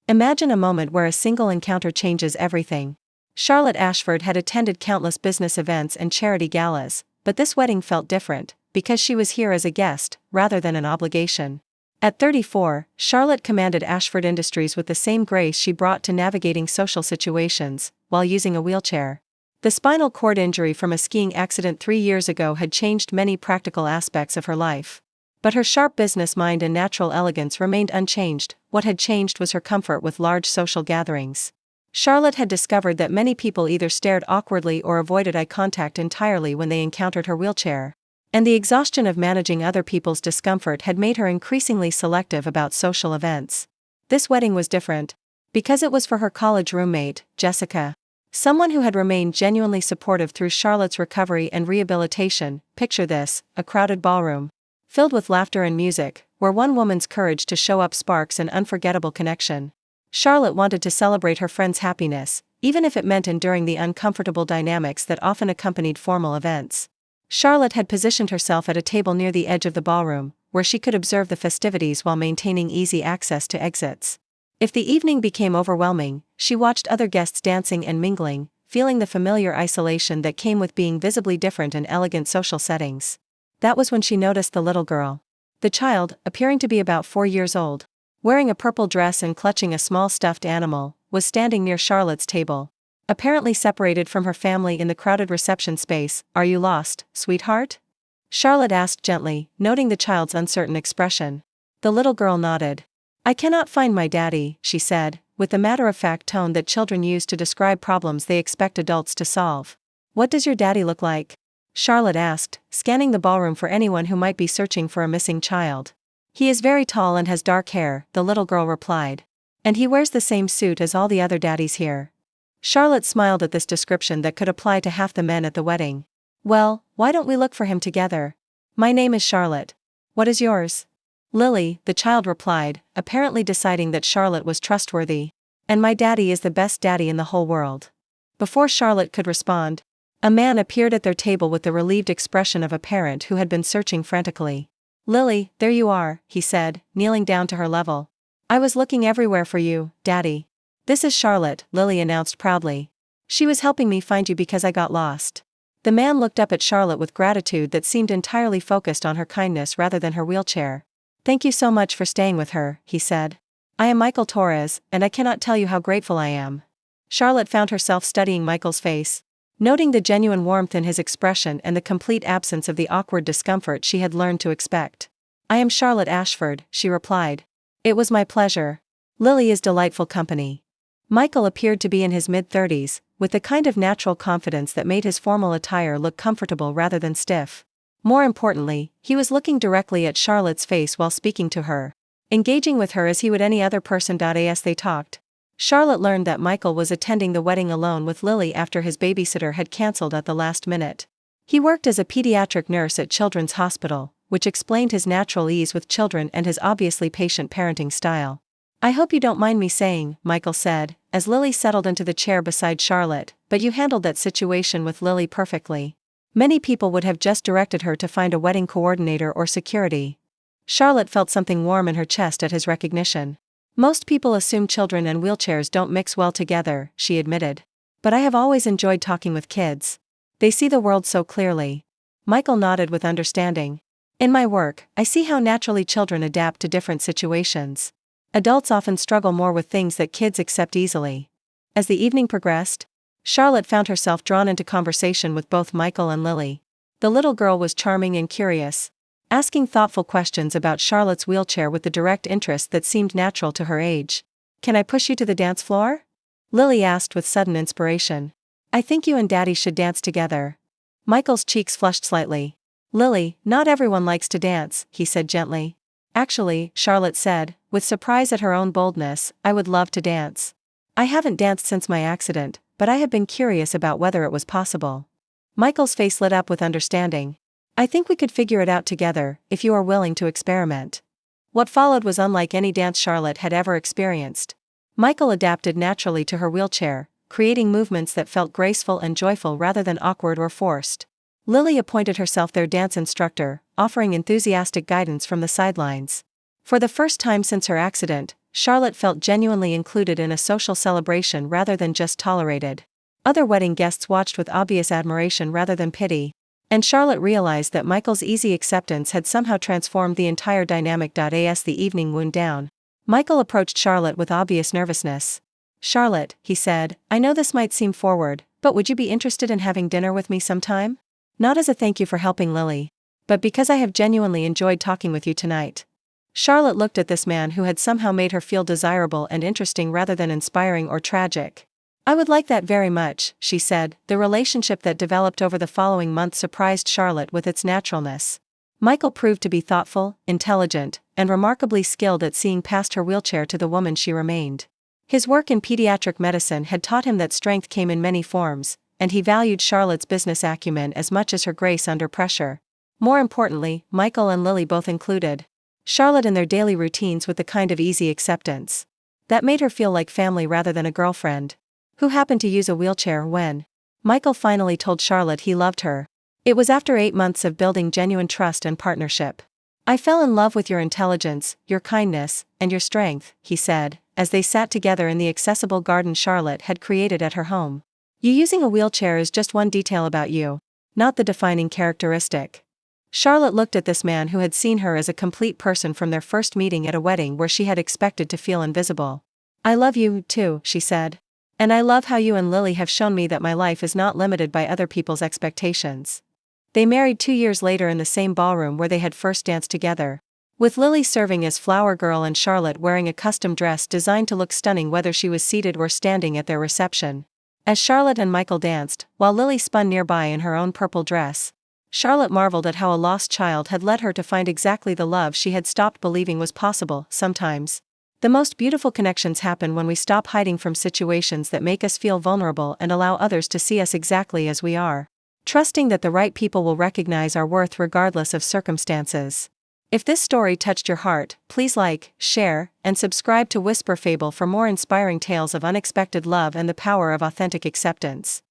Imagine a moment where a single encounter changes everything. Charlotte Ashford had attended countless business events and charity galas, but this wedding felt different, because she was here as a guest, rather than an obligation. At 34, Charlotte commanded Ashford Industries with the same grace she brought to navigating social situations, while using a wheelchair. The spinal cord injury from a skiing accident 3 years ago had changed many practical aspects of her life. But her sharp business mind and natural elegance remained unchanged. What had changed was her comfort with large social gatherings. Charlotte had discovered that many people either stared awkwardly or avoided eye contact entirely when they encountered her wheelchair. And the exhaustion of managing other people's discomfort had made her increasingly selective about social events. This wedding was different, because it was for her college roommate, Jessica. Someone who had remained genuinely supportive through Charlotte's recovery and rehabilitation. Picture this, a crowded ballroom, filled with laughter and music, where one woman's courage to show up sparks an unforgettable connection. Charlotte wanted to celebrate her friend's happiness, even if it meant enduring the uncomfortable dynamics that often accompanied formal events. Charlotte had positioned herself at a table near the edge of the ballroom, where she could observe the festivities while maintaining easy access to exits. If the evening became overwhelming, she watched other guests dancing and mingling, feeling the familiar isolation that came with being visibly different in elegant social settings. That was when she noticed the little girl. The child, appearing to be about 4 years old, wearing a purple dress and clutching a small stuffed animal, was standing near Charlotte's table. Apparently separated from her family in the crowded reception space. "Are you lost, sweetheart?" Charlotte asked gently, noting the child's uncertain expression. The little girl nodded. "I cannot find my daddy," she said, with the matter-of-fact tone that children use to describe problems they expect adults to solve. "What does your daddy look like?" Charlotte asked, scanning the ballroom for anyone who might be searching for a missing child. "He is very tall and has dark hair," the little girl replied. "And he wears the same suit as all the other daddies here." Charlotte smiled at this description that could apply to half the men at the wedding. "Well, why don't we look for him together? My name is Charlotte. What is yours?" "Lily," the child replied, apparently deciding that Charlotte was trustworthy. "And my daddy is the best daddy in the whole world." Before Charlotte could respond, a man appeared at their table with the relieved expression of a parent who had been searching frantically. "Lily, there you are," he said, kneeling down to her level. "I was looking everywhere for you, Daddy." "This is Charlotte," Lily announced proudly. "She was helping me find you because I got lost." The man looked up at Charlotte with gratitude that seemed entirely focused on her kindness rather than her wheelchair. "Thank you so much for staying with her," he said. "I am Michael Torres, and I cannot tell you how grateful I am." Charlotte found herself studying Michael's face, noting the genuine warmth in his expression and the complete absence of the awkward discomfort she had learned to expect. "I am Charlotte Ashford," she replied. "It was my pleasure. Lily is delightful company." Michael appeared to be in his mid-30s, with the kind of natural confidence that made his formal attire look comfortable rather than stiff. More importantly, he was looking directly at Charlotte's face while speaking to her, engaging with her as he would any other person. As they talked, Charlotte learned that Michael was attending the wedding alone with Lily after his babysitter had cancelled at the last minute. He worked as a pediatric nurse at Children's Hospital, which explained his natural ease with children and his obviously patient parenting style. "I hope you don't mind me saying," Michael said, as Lily settled into the chair beside Charlotte, "but you handled that situation with Lily perfectly. Many people would have just directed her to find a wedding coordinator or security." Charlotte felt something warm in her chest at his recognition. "Most people assume children and wheelchairs don't mix well together," she admitted. "But I have always enjoyed talking with kids. They see the world so clearly." Michael nodded with understanding. "In my work, I see how naturally children adapt to different situations. Adults often struggle more with things that kids accept easily." As the evening progressed, Charlotte found herself drawn into conversation with both Michael and Lily. The little girl was charming and curious, asking thoughtful questions about Charlotte's wheelchair with the direct interest that seemed natural to her age. "Can I push you to the dance floor?" Lily asked with sudden inspiration. "I think you and Daddy should dance together." Michael's cheeks flushed slightly. "Lily, not everyone likes to dance," he said gently. "Actually," Charlotte said, with surprise at her own boldness, "I would love to dance. I haven't danced since my accident, but I have been curious about whether it was possible." Michael's face lit up with understanding. "I think we could figure it out together, if you are willing to experiment." What followed was unlike any dance Charlotte had ever experienced. Michael adapted naturally to her wheelchair, creating movements that felt graceful and joyful rather than awkward or forced. Lily appointed herself their dance instructor, offering enthusiastic guidance from the sidelines. For the first time since her accident, Charlotte felt genuinely included in a social celebration rather than just tolerated. Other wedding guests watched with obvious admiration rather than pity. And Charlotte realized that Michael's easy acceptance had somehow transformed the entire dynamic. As the evening wound down, Michael approached Charlotte with obvious nervousness. "Charlotte," he said, "I know this might seem forward, but would you be interested in having dinner with me sometime? Not as a thank you for helping Lily, but because I have genuinely enjoyed talking with you tonight." Charlotte looked at this man who had somehow made her feel desirable and interesting rather than inspiring or tragic. "I would like that very much," she said. The relationship that developed over the following month surprised Charlotte with its naturalness. Michael proved to be thoughtful, intelligent, and remarkably skilled at seeing past her wheelchair to the woman she remained. His work in pediatric medicine had taught him that strength came in many forms, and he valued Charlotte's business acumen as much as her grace under pressure. More importantly, Michael and Lily both included Charlotte in their daily routines with the kind of easy acceptance that made her feel like family rather than a girlfriend who happened to use a wheelchair. When Michael finally told Charlotte he loved her, it was after 8 months of building genuine trust and partnership. "I fell in love with your intelligence, your kindness, and your strength," he said, as they sat together in the accessible garden Charlotte had created at her home. "You using a wheelchair is just one detail about you, not the defining characteristic." Charlotte looked at this man who had seen her as a complete person from their first meeting at a wedding where she had expected to feel invisible. "I love you, too," she said. "And I love how you and Lily have shown me that my life is not limited by other people's expectations." They married 2 years later in the same ballroom where they had first danced together, with Lily serving as flower girl and Charlotte wearing a custom dress designed to look stunning whether she was seated or standing at their reception. As Charlotte and Michael danced, while Lily spun nearby in her own purple dress, Charlotte marveled at how a lost child had led her to find exactly the love she had stopped believing was possible. Sometimes, the most beautiful connections happen when we stop hiding from situations that make us feel vulnerable and allow others to see us exactly as we are, trusting that the right people will recognize our worth regardless of circumstances. If this story touched your heart, please like, share, and subscribe to Whisper Fable for more inspiring tales of unexpected love and the power of authentic acceptance.